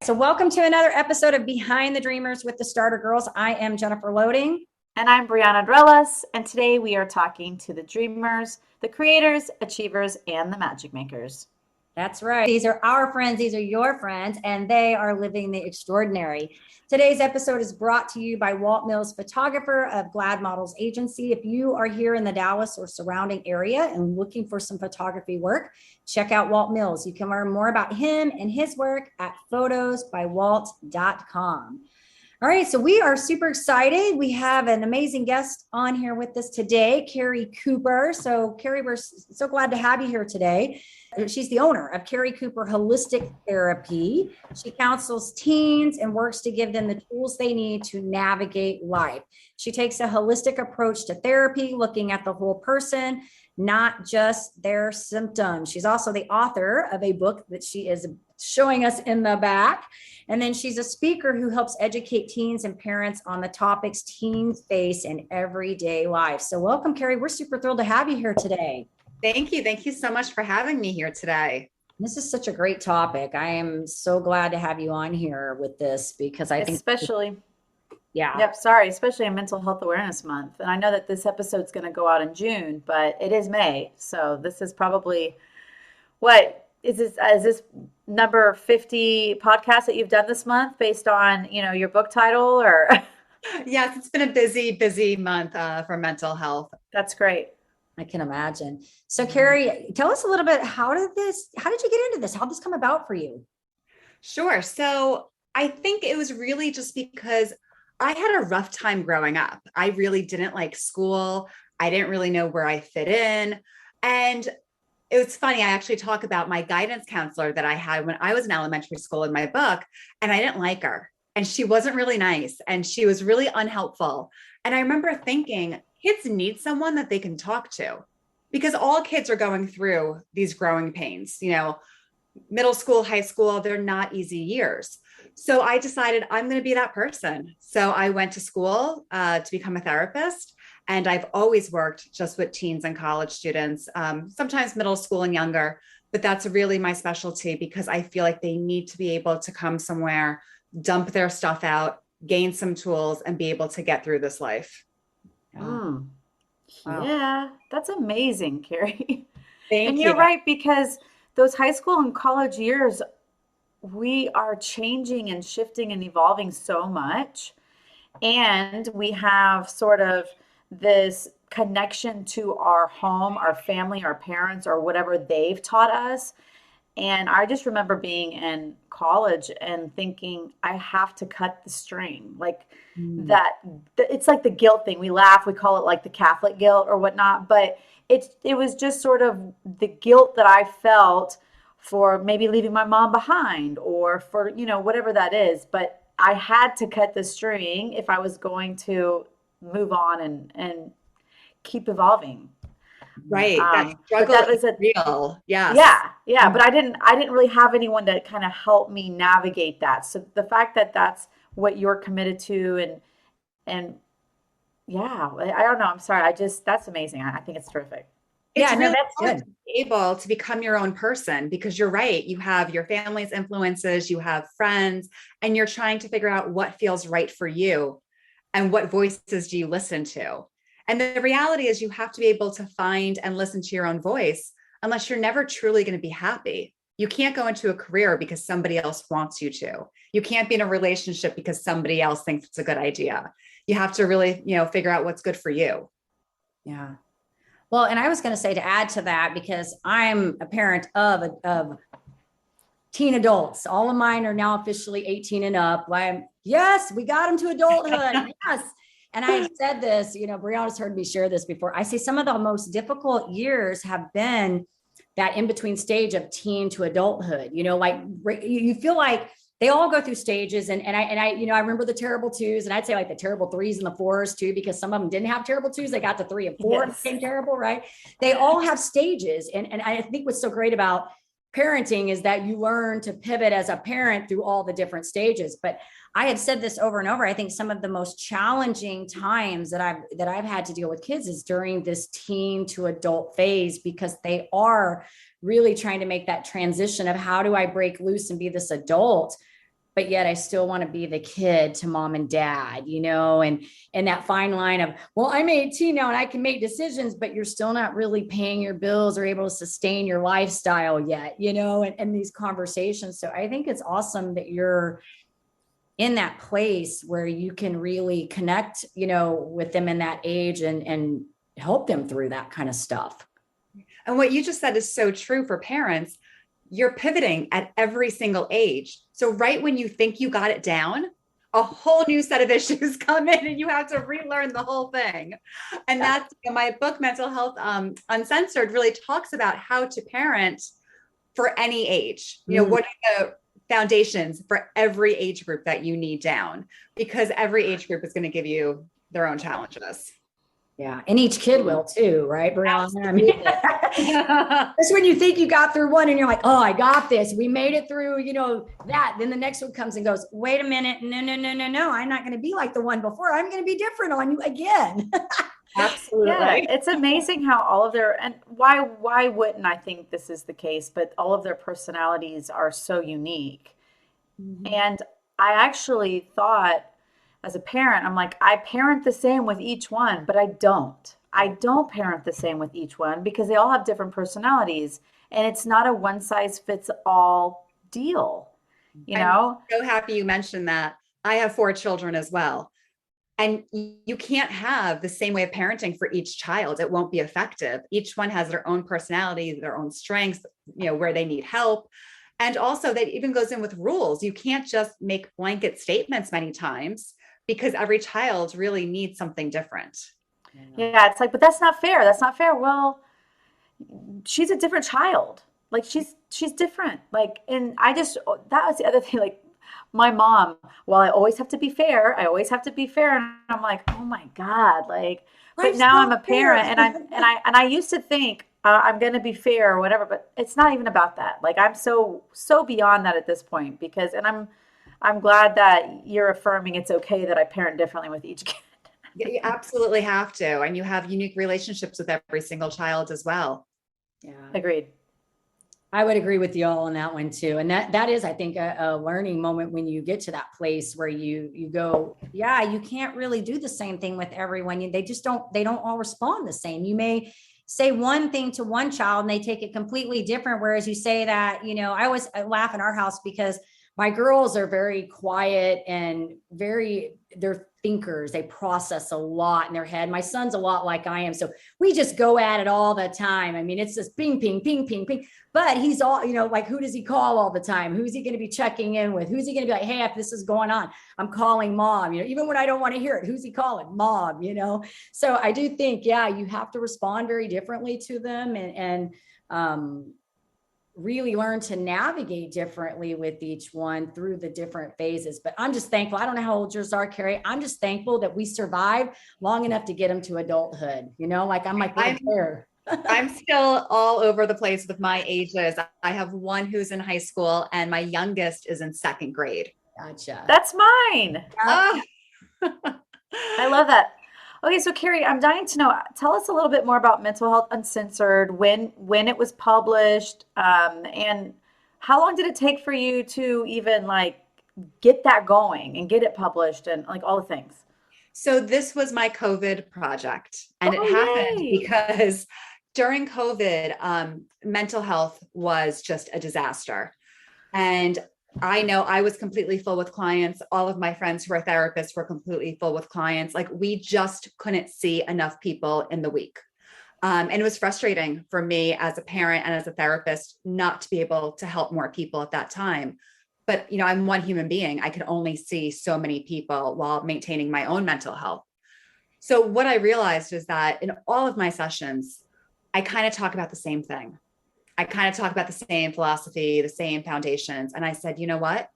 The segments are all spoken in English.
So, welcome to another episode of Behind the Dreamers with the Starter Girls. I am Jennifer Loading. And I'm Brianna Drelas, and today we are talking to the dreamers, the creators, achievers, and the magic makers. That's right. These are our friends, these are your friends, and they are living the extraordinary. Today's episode is brought to you by Walt Mills, photographer of Glad Models Agency. If you are here in the Dallas or surrounding area and looking for some photography work, check out Walt Mills. You can learn more about him and his work at photosbywalt.com. All right, so we are super excited. We have an amazing guest on here with us today, Keri Cooper. So, Keri, we're so glad to have you here today. She's the owner of Keri Cooper Holistic Therapy. She counsels teens and works to give them the tools they need to navigate life. She takes a holistic approach to therapy, looking at the whole person, not just their symptoms. She's also the author of a book that she is showing us in the back. And then she's a speaker who helps educate teens and parents on the topics teens face in everyday life. So welcome, Keri. We're super thrilled to have you here today. Thank you. Thank you so much for having me here today. This is such a great topic. I am so glad to have you on here with this because I think especially in Mental Health Awareness Month. And I know that this episode's going to go out in June, but it is May. So this is probably is this number 50 podcast that you've done this month based on, your book title or? Yes, it's been a busy month for mental health. That's great. I can imagine. So Keri, tell us a little bit, how did you get into this? How did this come about for you? Sure. So I think it was really just because I had a rough time growing up. I really didn't like school. I didn't really know where I fit in. And it was funny. I actually talk about my guidance counselor that I had when I was in elementary school in my book, and I didn't like her. And she wasn't really nice. And she was really unhelpful. And I remember thinking, kids need someone that they can talk to, because all kids are going through these growing pains, middle school, high school, they're not easy years. So I decided I'm going to be that person. So I went to school to become a therapist. And I've always worked just with teens and college students, sometimes middle school and younger, but that's really my specialty because I feel like they need to be able to come somewhere, dump their stuff out, gain some tools, and be able to get through this life. Wow. Yeah, that's amazing, Keri. Thank you. You're right, because those high school and college years, we are changing and shifting and evolving so much. And we have sort of this connection to our home, our family, our parents, or whatever they've taught us. And I just remember being in college and thinking, I have to cut the string. It's like the guilt thing. We laugh, we call it like the Catholic guilt or whatnot, but it was just sort of the guilt that I felt for maybe leaving my mom behind or for, whatever that is. But I had to cut the string if I was going to move on and keep evolving. Right. That struggle is real. Yes. Yeah. But I didn't really have anyone to kind of help me navigate that. So the fact that that's what you're committed to and yeah, I don't know. I'm sorry. That's amazing. I think it's terrific. It's really hard to be able to become your own person because you're right. You have your family's influences, you have friends, and you're trying to figure out what feels right for you and what voices do you listen to. And the reality is you have to be able to find and listen to your own voice unless you're never truly going to be happy. You can't go into a career because somebody else wants you to. You can't be in a relationship because somebody else thinks it's a good idea. You have to really, figure out what's good for you. Yeah. Well, and I was going to say to add to that, because I'm a parent of teen adults. All of mine are now officially 18 and up. Yes, we got them to adulthood. Yes. And I said this, Brianna's heard me share this before. I say some of the most difficult years have been that in between stage of teen to adulthood. You feel like they all go through stages. And I remember the terrible twos, and I'd say like the terrible threes and the fours too, because some of them didn't have terrible twos. They got to 3 and 4 and became terrible, right? They all have stages. And I think what's so great about parenting is that you learn to pivot as a parent through all the different stages. But I have said this over and over. I think some of the most challenging times that I've had to deal with kids is during this teen to adult phase, because they are really trying to make that transition of how do I break loose and be this adult but yet I still want to be the kid to mom and dad, and that fine line of, well, I'm 18 now and I can make decisions, but you're still not really paying your bills or able to sustain your lifestyle yet, and these conversations. So I think it's awesome that you're in that place where you can really connect, with them in that age and help them through that kind of stuff. And what you just said is so true for parents. You're pivoting at every single age. So right when you think you got it down, a whole new set of issues come in and you have to relearn the whole thing. And that's my book, Mental Health Uncensored, really talks about how to parent for any age. What are the foundations for every age group that you need down? Because every age group is going to give you their own challenges. Yeah. And each kid will too, right, Brianna? I mean, that's when you think you got through one and you're like, oh, I got this. We made it through, that. Then the next one comes and goes, wait a minute. No. I'm not going to be like the one before. I'm going to be different on you again. Absolutely. Yeah, it's amazing how all of their, and why wouldn't I think this is the case, but all of their personalities are so unique. Mm-hmm. And I actually thought, as a parent, I'm like, I parent the same with each one, but I don't. I don't parent the same with each one because they all have different personalities, and it's not a one size fits all deal. I'm so happy you mentioned that. I have 4 children as well. And you can't have the same way of parenting for each child. It won't be effective. Each one has their own personality, their own strengths, where they need help. And also that even goes in with rules. You can't just make blanket statements many times because every child really needs something different. Yeah, it's like, but that's not fair. That's not fair. Well, she's a different child. Like she's different. Like, and that was the other thing. Like my mom, well, I always have to be fair. And I'm like, oh my God. Like, but now I'm a parent and I used to think I'm going to be fair or whatever, but it's not even about that. Like I'm so beyond that at this point because, and I'm glad that you're affirming it's okay that I parent differently with each kid. You absolutely have to. And you have unique relationships with every single child as well. Yeah. Agreed. I would agree with you all on that one too. And that is, I think, a learning moment when you get to that place where you go, yeah, you can't really do the same thing with everyone. They don't all respond the same. You may say one thing to one child and they take it completely different. Whereas you say that, I laugh in our house because my girls are very quiet and they're thinkers. They process a lot in their head. My son's a lot like I am. So we just go at it all the time. I mean, it's just ping, ping, ping, ping, ping. But he's all, like, who does he call all the time? Who's he going to be checking in with? Who's he going to be like, hey, if this is going on, I'm calling mom, even when I don't want to hear it, who's he calling? Mom, So I do think, yeah, you have to respond very differently to them and really learn to navigate differently with each one through the different phases. But I'm just thankful. I don't know how old yours are, Keri. I'm just thankful that we survived long enough to get them to adulthood. I'm still all over the place with my ages. I have one who's in high school and my youngest is in 2nd grade. Gotcha. That's mine. Oh. I love that. Okay, so Keri, I'm dying to know. Tell us a little bit more about Mental Health Uncensored, when it was published, and how long did it take for you to even get that going and get it published and all the things? So this was my COVID project, and it happened because during COVID, mental health was just a disaster, and I know I was completely full with clients. All of my friends who are therapists were completely full with clients. Like we just couldn't see enough people in the week. And it was frustrating for me as a parent and as a therapist not to be able to help more people at that time. But, I'm one human being. I could only see so many people while maintaining my own mental health. So what I realized is that in all of my sessions, I kind of talk about the same thing. I kind of talk about the same philosophy, the same foundations. And I said, you know what?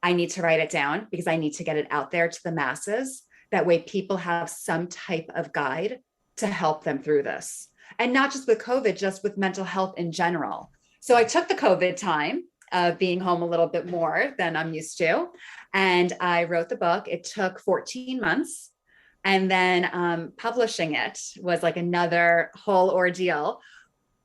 I need to write it down because I need to get it out there to the masses. That way people have some type of guide to help them through this. And not just with COVID, just with mental health in general. So I took the COVID time of being home a little bit more than I'm used to. And I wrote the book. It took 14 months. And then publishing it was like another whole ordeal.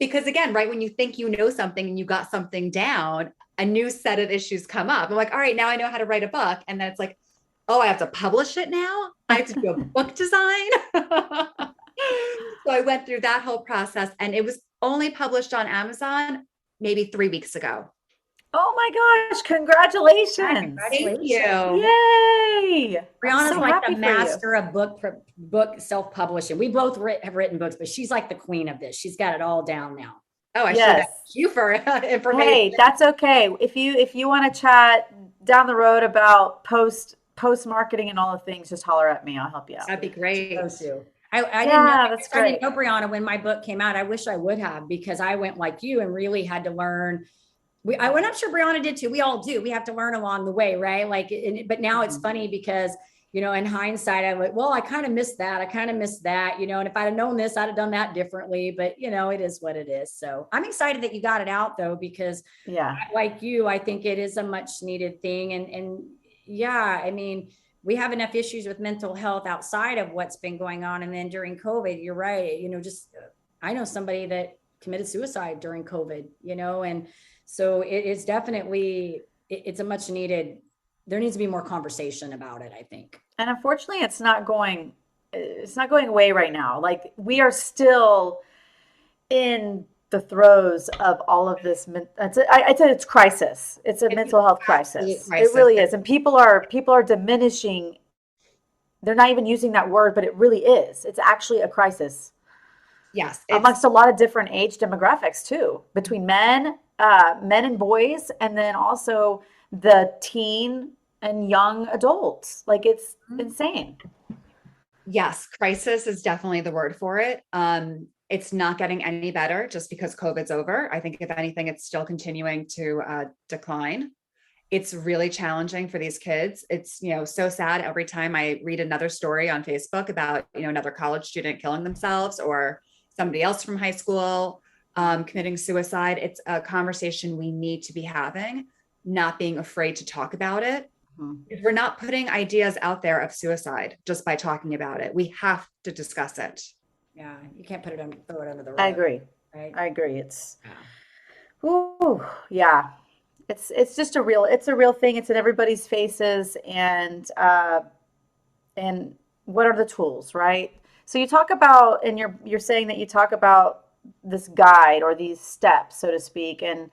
Because again, right when you think you know something and you got something down, a new set of issues come up. I'm like, all right, now I know how to write a book. And then it's like, oh, I have to publish it now. I have to do a book design. So I went through that whole process, and it was only published on Amazon maybe 3 weeks ago. Oh my gosh, congratulations. Thank you. Yay. I'm Brianna's so like happy the for you. master of book self-publishing. We both have written books, but she's like the queen of this. She's got it all down now. Oh, I should Yes. ask you for information. Hey, that's okay. If you want to chat down the road about post marketing and all the things, just holler at me. I'll help you out. That'd be great. Those two. I didn't Yeah, know, that's I didn't great. know Brianna when my book came out. I wish I would have, because I went like you and really had to learn. I'm sure Brianna did too. We all do. We have to learn along the way, right? Like, but now it's funny because, you know, in hindsight, I'm like, well, I kind of missed that. I kind of missed that, you know, and if I'd have known this, I'd have done that differently. But, you know, it is what it is. So I'm excited that you got it out though, because Yeah. like you, I think it is a much needed thing. And yeah, I mean, we have enough issues with mental health outside of what's been going on. And then during COVID, you're right. You know, just, I know somebody that committed suicide during COVID, you know, and so it is definitely, it's a much needed, there needs to be more conversation about it, I think. And unfortunately, it's not going away right now. Like, we are still in the throes of all of this. I'd say it's crisis. It's a mental health crisis. It really is. And people are diminishing. They're not even using that word, but it really is. It's actually a crisis. Yes. Amongst a lot of different age demographics too, between men and boys, and then also the teen and young adults. Like, it's insane. Yes, crisis is definitely the word for it. It's not getting any better just because COVID's over. I think if anything, it's still continuing to decline. It's really challenging for these kids. It's, you know, so sad every time I read another story on Facebook about, you know, another college student killing themselves or somebody else from high school committing suicide. It's a conversation we need to be having, not being afraid to talk about it. If we're not putting ideas out there of suicide just by talking about it, we have to discuss it. Yeah, you can't throw it under the rug. I agree. Right? I agree. It's, ooh, yeah. It's just a real thing. It's in everybody's faces. And what are the tools, right? So you talk about, and you're saying that you talk about this guide or these steps, so to speak. And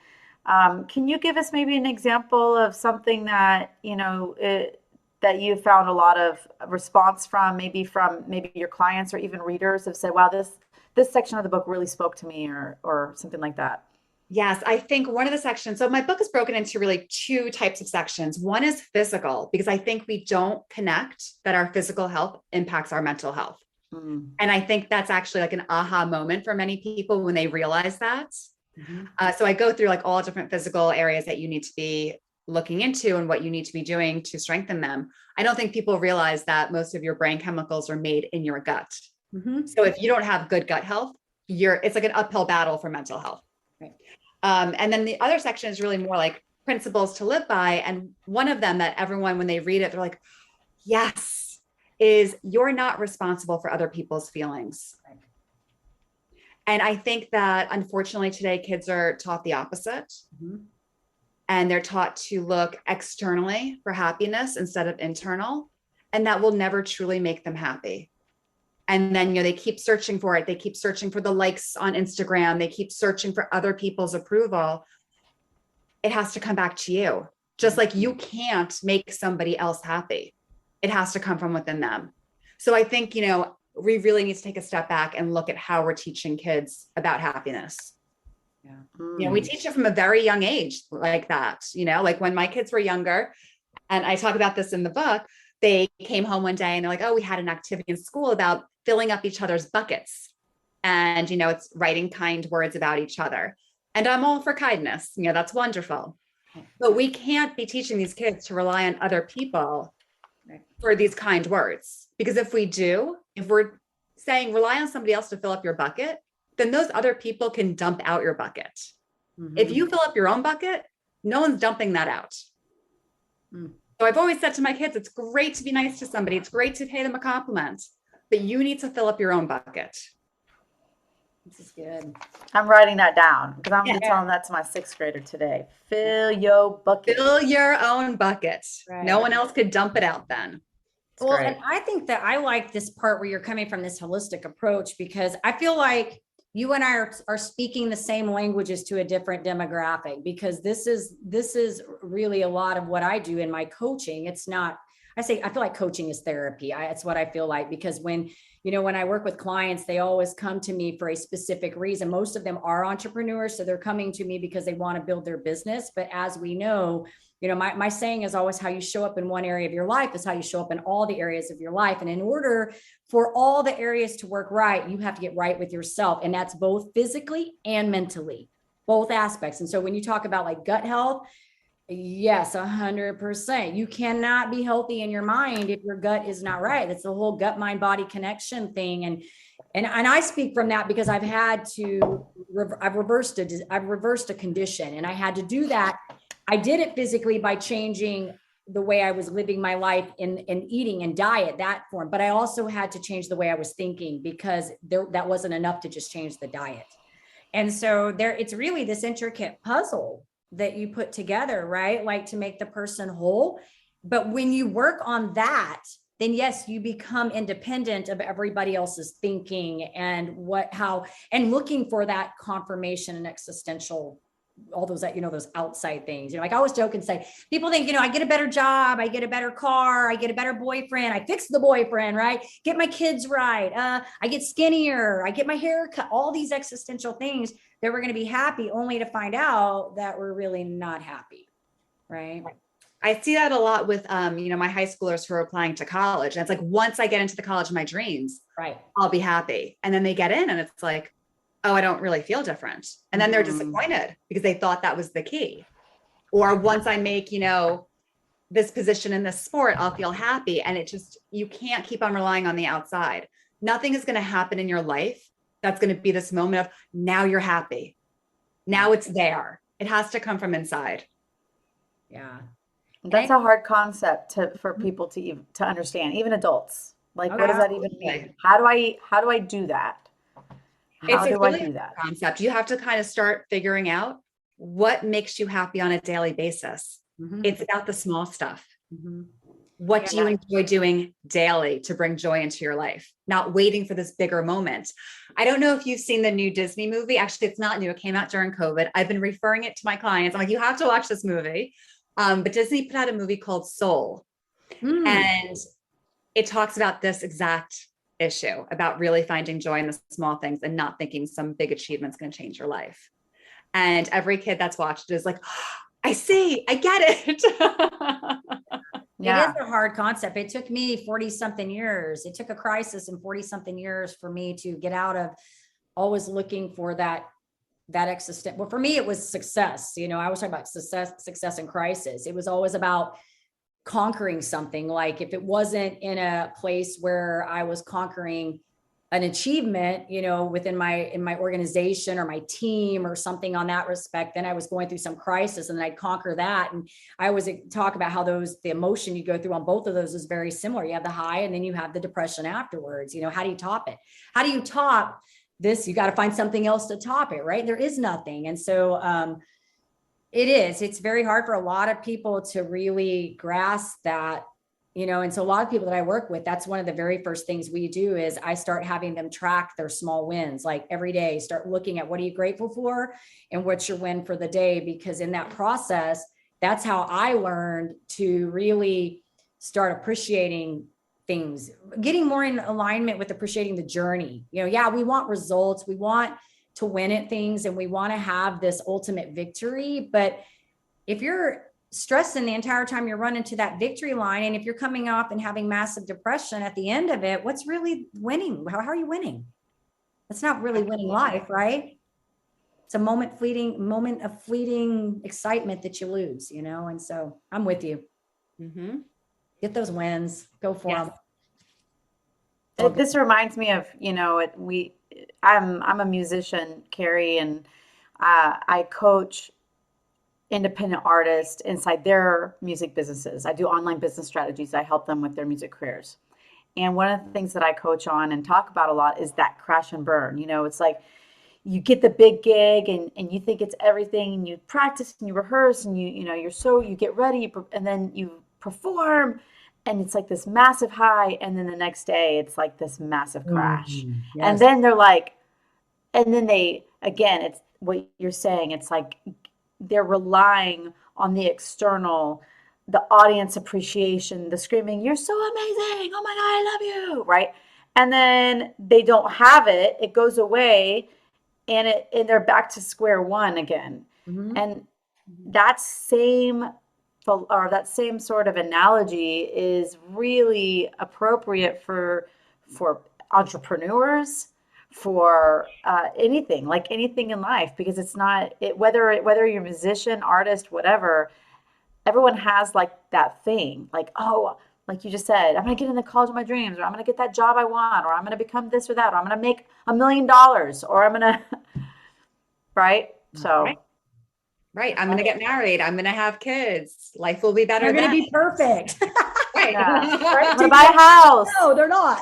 can you give us maybe an example of something that, you know, that you found a lot of response from maybe your clients or even readers have said, wow, this section of the book really spoke to me, or something like that? Yes, I think one of the sections, so my book is broken into really two types of sections. One is physical, because I think we don't connect that our physical health impacts our mental health. And I think that's actually like an aha moment for many people when they realize that. So I go through like all different physical areas that you need to be looking into and what you need to be doing to strengthen them. I don't think people realize that most of your brain chemicals are made in your gut. So if you don't have good gut health, it's like an uphill battle for mental health. Right. And then the other section is really more like principles to live by. And one of them that everyone, when they read it, they're like, yes, is you're not responsible for other people's feelings. Right. And I think that unfortunately today kids are taught the opposite. And they're taught to look externally for happiness instead of internal. And that will never truly make them happy. And then, you know, they keep searching for it. They keep searching for the likes on Instagram. They keep searching for other people's approval. It has to come back to you. Just like you can't make somebody else happy. It has to come from within them. So I think, you know, we really need to take a step back and look at how we're teaching kids about happiness. Yeah. You know, we teach it from a very young age like that, you know, like when my kids were younger, and I talk about this in the book, they came home one day and they're like, oh, we had an activity in school about filling up each other's buckets. And, you know, it's writing kind words about each other. And I'm all for kindness. You know, that's wonderful. But we can't be teaching these kids to rely on other people for these kind words. Because if we do, if we're saying rely on somebody else to fill up your bucket, then those other people can dump out your bucket. If you fill up your own bucket, no one's dumping that out. So I've always said to my kids, it's great to be nice to somebody. It's great to pay them a compliment, but you need to fill up your own bucket. This is good. I'm writing that down because I'm gonna be Yeah. telling that to my 6th grader today. Fill your bucket. Fill your own bucket. Right. No one else could dump it out then. It's Well, great. and I think that I like this part where you're coming from this holistic approach, because I feel like you and I are speaking the same languages to a different demographic, because this is really a lot of what I do in my coaching. It's not, I feel like coaching is therapy. It's what I feel like, because when I work with clients, they always come to me for a specific reason. Most of them are entrepreneurs, so they're coming to me because they want to build their business. But as we know, my saying is always, how you show up in one area of your life is how you show up in all the areas of your life. And in order for all the areas to work right, you have to get right with yourself. And that's both physically and mentally, both aspects. And so when you talk about like gut health, yes, 100%. You cannot be healthy in your mind if your gut is not right. That's the whole gut mind body connection thing. And I speak from that because I've reversed a condition, and I had to do that. I did it physically by changing the way I was living my life in eating and diet, that form. But I also had to change the way I was thinking, because that wasn't enough to just change the diet. And so it's really this intricate puzzle that you put together, right? Like, to make the person whole. But when you work on that, then yes, you become independent of everybody else's thinking and and looking for that confirmation and existential, all those, those outside things. Like, I always joke and say, people think, I get a better job, I get a better car, I get a better boyfriend, I fix the boyfriend, right? Get my kids right. I get skinnier, I get my hair cut, all these existential things that we're going to be happy, only to find out that we're really not happy. Right. I see that a lot with, my high schoolers who are applying to college. And it's like, once I get into the college of my dreams, right, I'll be happy. And then they get in and it's like, oh, I don't really feel different. And then they're disappointed because they thought that was the key. Or once I make, this position in this sport, I'll feel happy. And you can't keep on relying on the outside. Nothing is going to happen in your life that's going to be this moment of, now you're happy. Now it's there. It has to come from inside. Yeah. That's a hard concept for people to understand, even adults. Like, what does that even mean? How do I do that? How do I do that? Concept. You have to kind of start figuring out what makes you happy on a daily basis. Mm-hmm. It's about the small stuff. Mm-hmm. What do you enjoy doing daily to bring joy into your life? Not waiting for this bigger moment. I don't know if you've seen the new Disney movie. Actually, it's not new. It came out during COVID. I've been referring it to my clients. I'm like, you have to watch this movie. But Disney put out a movie called Soul. And it talks about this exact issue, about really finding joy in the small things and not thinking some big achievement's going to change your life. And every kid that's watched it is like, oh, I see, I get it. Yeah. It is a hard concept. It took me 40 something years. It took a crisis in 40 something years for me to get out of always looking for that existence. Well, for me, it was success. I was talking about success and crisis. It was always about conquering something. Like, if it wasn't in a place where I was conquering an achievement, within in my organization or my team or something on that respect, then I was going through some crisis, and then I'd conquer that. And I always talk about how the emotion you go through on both of those is very similar. You have the high, and then you have the depression afterwards. How do you top it? How do you top this? You got to find something else to top it, right? There is nothing. And so, it's very hard for a lot of people to really grasp that, and so a lot of people that I work with, that's one of the very first things we do is I start having them track their small wins. Like, every day, start looking at what are you grateful for and what's your win for the day, because in that process, that's how I learned to really start appreciating things, getting more in alignment with appreciating the journey. We want results, we want to win at things, and we want to have this ultimate victory. But if you're stressing the entire time you're running to that victory line, and if you're coming off and having massive depression at the end of it, what's really winning? How are you winning? That's not really winning life, right? It's a moment of fleeting excitement that you lose, and so I'm with you. Mm-hmm. Get those wins, go for them. This reminds me of, I'm a musician, Keri, and I coach independent artists inside their music businesses. I do online business strategies. I help them with their music careers. And one of the things that I coach on and talk about a lot is that crash and burn. It's like, you get the big gig and you think it's everything, and you practice and you rehearse and you get ready, and then you perform, and it's like this massive high, and then the next day it's like this massive crash. Yes. And then they're like, and then again, it's what you're saying, it's like they're relying on the external, the audience appreciation, the screaming, "You're so amazing, oh my God, I love you," right? And then they don't have it, it goes away, and they're back to square one again. Mhm. And that same sort of analogy is really appropriate for entrepreneurs, for anything in life, because it's not whether you're a musician, artist, whatever. Everyone has like that thing, like, oh, like you just said, I'm gonna get in the college of my dreams, or I'm gonna get that job I want, or I'm gonna become this or that, or I'm gonna make $1 million, or I'm gonna right. So Right. I'm going to get married. I'm going to have kids. Life will be better. They're going to then. be perfect. Right. yeah. I'm gonna buy a house. No, they're not.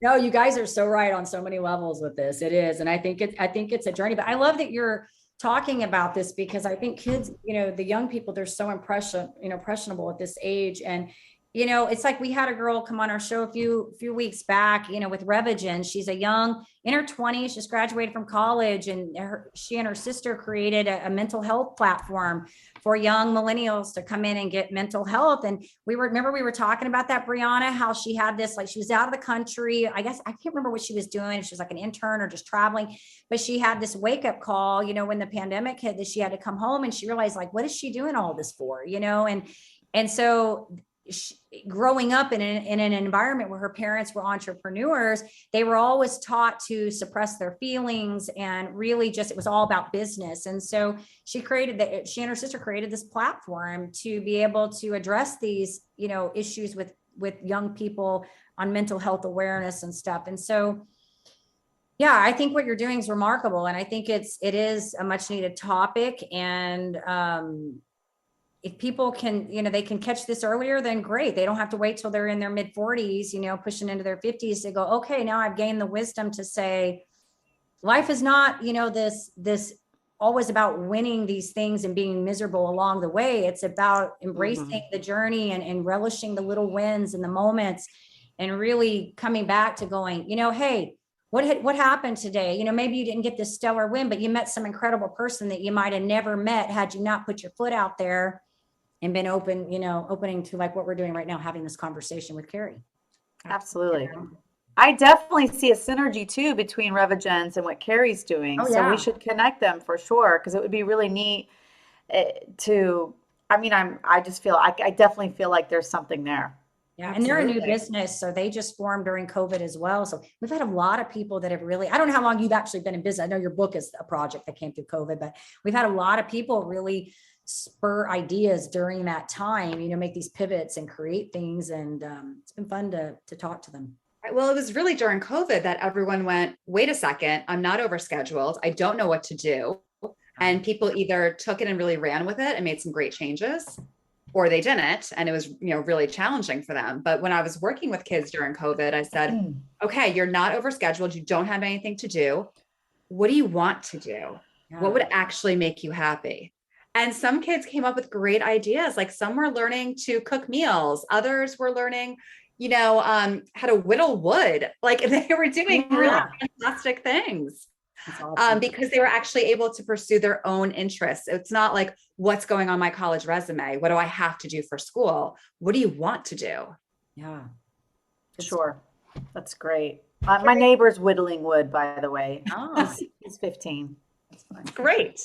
No, you guys are so right on so many levels with this. It is. And I think it's a journey, but I love that you're talking about this, because I think kids, the young people, they're so impressionable at this age. And, it's like we had a girl come on our show a few weeks back, with Revigen. She's a young, in her 20s, just graduated from college, and she and her sister created a mental health platform for young millennials to come in and get mental health. And we were talking about that, Brianna, how she had this, like, she was out of the country. I guess I can't remember what she was doing. She was like an intern or just traveling, but she had this wake up call, when the pandemic hit, that she had to come home, and she realized, like, what is she doing all this for? And so growing up in an environment where her parents were entrepreneurs, they were always taught to suppress their feelings, and really just, it was all about business. And so she and her sister created this platform to be able to address these, issues with young people on mental health awareness and stuff. And so, yeah, I think what you're doing is remarkable. And I think it is a much needed topic. And, if people can, they can catch this earlier, then great. They don't have to wait till they're in their mid 40s, pushing into their 50s to go, okay, now I've gained the wisdom to say, life is not, this always about winning these things and being miserable along the way. It's about embracing the journey and relishing the little wins and the moments, and really coming back to going, hey, what happened today? Maybe you didn't get this stellar win, but you met some incredible person that you might have never met had you not put your foot out there and been opening to, like what we're doing right now, having this conversation with Keri. Absolutely. I definitely see a synergy too between Revigens and what Keri's doing. Oh, So yeah. we should connect them for sure, because it would be really neat I definitely feel like there's something there. Yeah. And they're a new Absolutely. business. So they just formed during COVID as well. So we've had a lot of people that have really, I don't know how long you've actually been in business. I know your book is a project that came through COVID, but we've had a lot of people really spur ideas during that time, make these pivots and create things. And it's been fun to talk to them. Right. Well, it was really during COVID that everyone went, wait a second, I'm not overscheduled. I don't know what to do. And people either took it and really ran with it and made some great changes, or they didn't. And it was, really challenging for them. But when I was working with kids during COVID, I said, okay, you're not overscheduled. You don't have anything to do. What do you want to do? Yeah. What would actually make you happy? And some kids came up with great ideas. Like some were learning to cook meals. Others were learning, how to whittle wood. Like they were doing really fantastic things. That's awesome. Because they were actually able to pursue their own interests. It's not like, what's going on my college resume? What do I have to do for school? What do you want to do? Yeah. Sure. That's great. My neighbor's whittling wood, by the way. Oh, He's 15. that's fun. Great.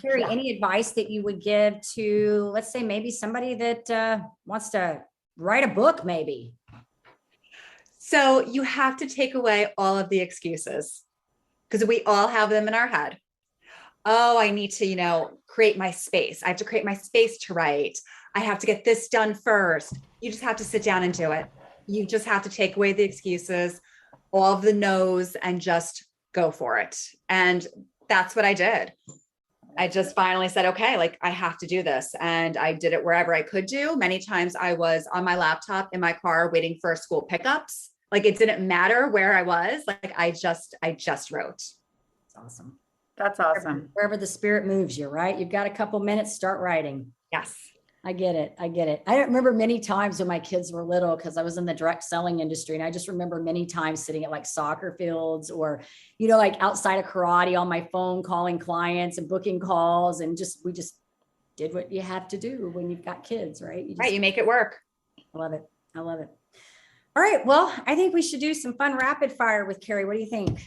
Keri, any advice that you would give to, let's say, maybe somebody that wants to write a book, maybe? So you have to take away all of the excuses, because we all have them in our head. Oh, I need to, create my space. I have to create my space to write. I have to get this done first. You just have to sit down and do it. You just have to take away the excuses, all of the no's, and just go for it. And that's what I did. I just finally said, okay, like I have to do this. And I did it wherever I could do. Many times I was on my laptop in my car waiting for school pickups Like it didn't matter where I was. Like I just wrote. It's awesome. That's awesome. Wherever the spirit moves you, right? You've got a couple minutes, start writing. Yes. I get it. I get it. I remember many times when my kids were little, because I was in the direct selling industry. And I just remember many times sitting at like soccer fields or, like outside of karate on my phone, calling clients and booking calls. And we just did what you have to do when you've got kids, right? You make it work. I love it. I love it. All right. Well, I think we should do some fun rapid fire with Keri. What do you think?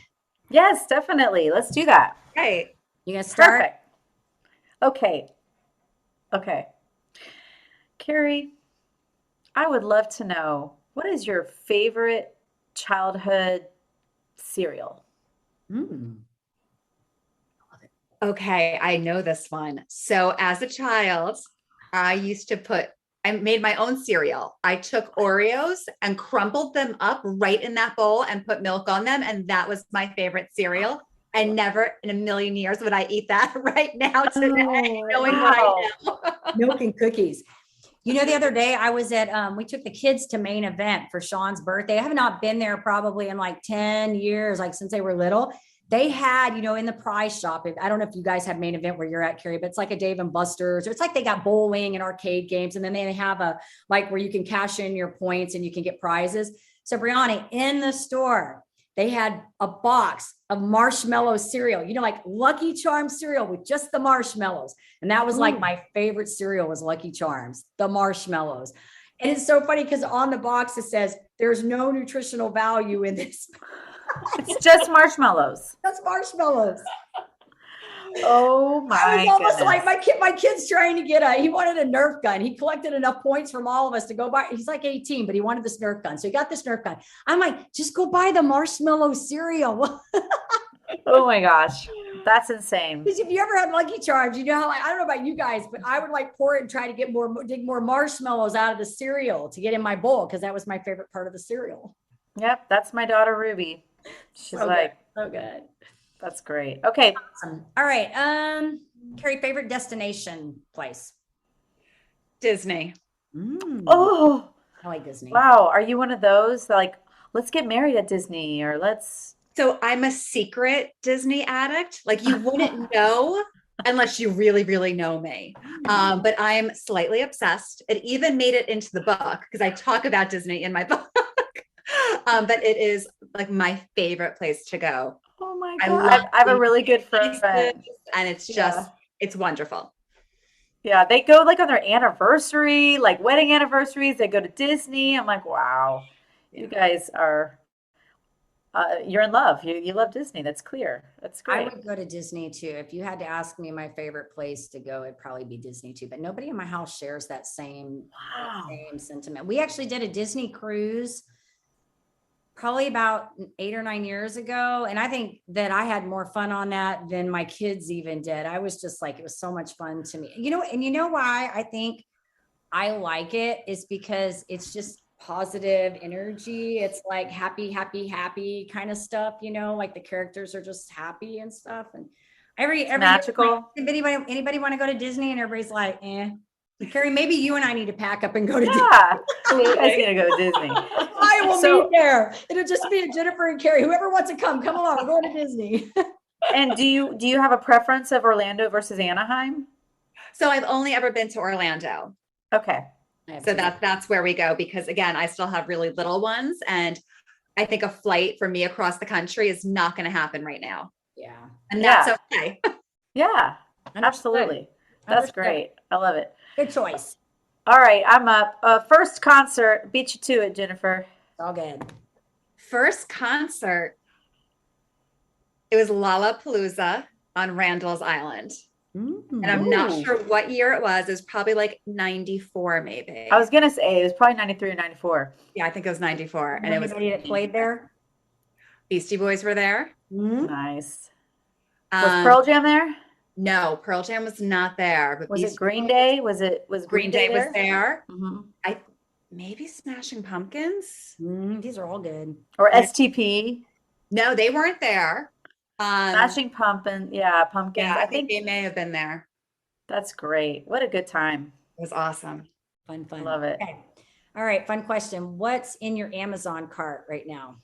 Yes, definitely. Let's do that. Right. You gonna start? Perfect. Okay. Keri, I would love to know, what is your favorite childhood cereal? Okay, I know this one. So as a child, I made my own cereal. I took Oreos and crumpled them up right in that bowl and put milk on them. And that was my favorite cereal. And never in a million years would I eat that right now today, knowing what I know. Milk and cookies. The other day I was we took the kids to Main Event for Sean's birthday. I have not been there probably in like 10 years, like since they were little. They had, in the prize shop, I don't know if you guys have Main Event where you're at, Keri, but it's like a Dave and Buster's, or it's like they got bowling and arcade games. And then they have like where you can cash in your points and you can get prizes. So Brianna, in the store, they had a box of marshmallow cereal, like Lucky Charms cereal with just the marshmallows. And that was like my favorite cereal was Lucky Charms, the marshmallows. And it's so funny because on the box, it says there's no nutritional value in this. It's just marshmallows. That's marshmallows. Oh my I was almost goodness. like my kid's trying to he wanted a Nerf gun. He collected enough points from all of us to go buy. He's like 18, but he wanted this Nerf gun. So he got this Nerf gun. I'm like, just go buy the marshmallow cereal. Oh my gosh. That's insane. Because if you ever had Lucky Charms, how I don't know about you guys, but I would like pour it and try to dig more marshmallows out of the cereal to get in my bowl, because that was my favorite part of the cereal. Yep, that's my daughter Ruby. She's so like, good. So good. That's great. Okay. Awesome. All right. Keri, favorite destination place? Disney. Oh, I like Disney. Wow. Are you one of those like, let's get married at Disney, or let's? So I'm a secret Disney addict. Like you wouldn't know unless you really, really know me. But I'm slightly obsessed. It even made it into the book because I talk about Disney in my book. But it is like my favorite place to go. Oh my God. I have a really good friend. And it's just, it's wonderful. Yeah. They go like on their anniversary, like wedding anniversaries. They go to Disney. I'm like, wow, you guys are, you're in love. You love Disney. That's clear. That's great. I would go to Disney too. If you had to ask me my favorite place to go, it'd probably be Disney too. But nobody in my house shares that same sentiment. We actually did a Disney cruise probably about 8 or 9 years ago. And I think that I had more fun on that than my kids even did. I was just like, it was so much fun to me, and why I think I like it is because it's just positive energy. It's like happy kind of stuff, like the characters are just happy and stuff. And every magical. Anybody want to go to Disney? And everybody's like, eh. Keri, maybe you and I need to pack up and go to Disney. You guys need to go to Disney. I will be there. It'll just be Jennifer and Keri. Whoever wants to come along. We're going to Disney. And do you have a preference of Orlando versus Anaheim? So I've only ever been to Orlando. Okay. So that's where we go, because again, I still have really little ones, and I think a flight for me across the country is not going to happen right now. Yeah. And that's okay. Yeah, absolutely. That's great. I love it. Good choice. All right, I'm up. First concert, beat you to it, Jennifer. All good. First concert, it was Lollapalooza on Randall's Island. And I'm not sure what year it was. It was probably like 94, maybe. I was going to say it was probably 93 or 94. Yeah, I think it was 94. And anybody that played there? Beastie Boys were there. Nice. Was Pearl Jam there? No, Pearl Jam was not there. But was it Green Day? Was Green Day was there? Mm-hmm. Maybe Smashing Pumpkins. These are all good. Or STP? No, they weren't there. Smashing Pumpkins. Pumpkins. I think they may have been there. That's great. What a good time. It was awesome. Fun. Love it. Okay. All right, fun question. What's in your Amazon cart right now?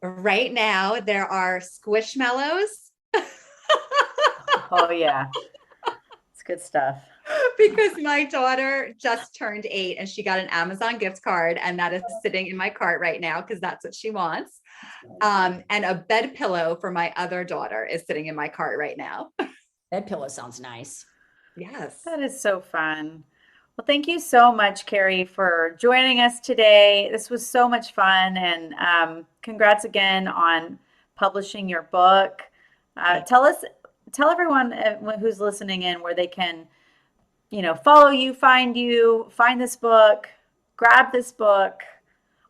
Right now, there are Squishmallows Oh yeah, it's good stuff. because my daughter just turned 8 and she got an Amazon gift card, and that is sitting in my cart right now because that's what she wants. And a bed pillow for my other daughter is sitting in my cart right now. That pillow sounds nice. Yes. That is so fun. Well, thank you so much, Keri, for joining us today. This was so much fun, and congrats again on publishing your book. Tell everyone who's listening in where they can, follow you, find this book, grab this book,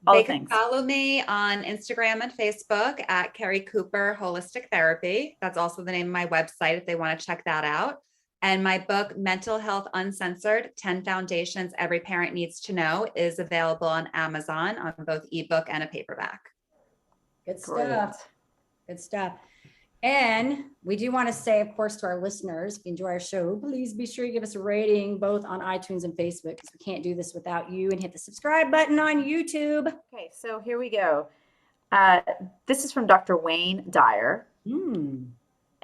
all They the can things. follow me on Instagram and Facebook at Keri Cooper Holistic Therapy. That's also the name of my website if they want to check that out. And my book, Mental Health Uncensored 10 Foundations Every Parent Needs to Know, is available on Amazon on both ebook and a paperback. Good Great. stuff. Good stuff. And we do want to say, of course, to our listeners, if you enjoy our show, please be sure you give us a rating both on iTunes and Facebook, because we can't do this without you, and hit the subscribe button on YouTube. Okay, so here we go. This is from Dr. Wayne Dyer.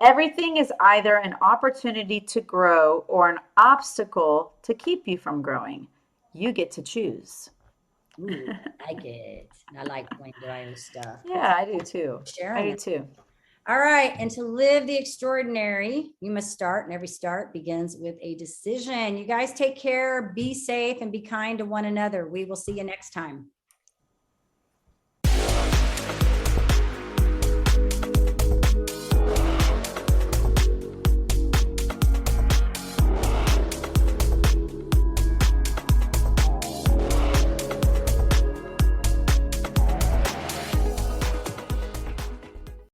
Everything is either an opportunity to grow or an obstacle to keep you from growing. You get to choose. Ooh, I like it. I like Wayne Dyer stuff. Yeah, I do too. Sharing I do it. too. All right. And to live the extraordinary, you must start, and every start begins with a decision. You guys take care, be safe, and be kind to one another. We will see you next time.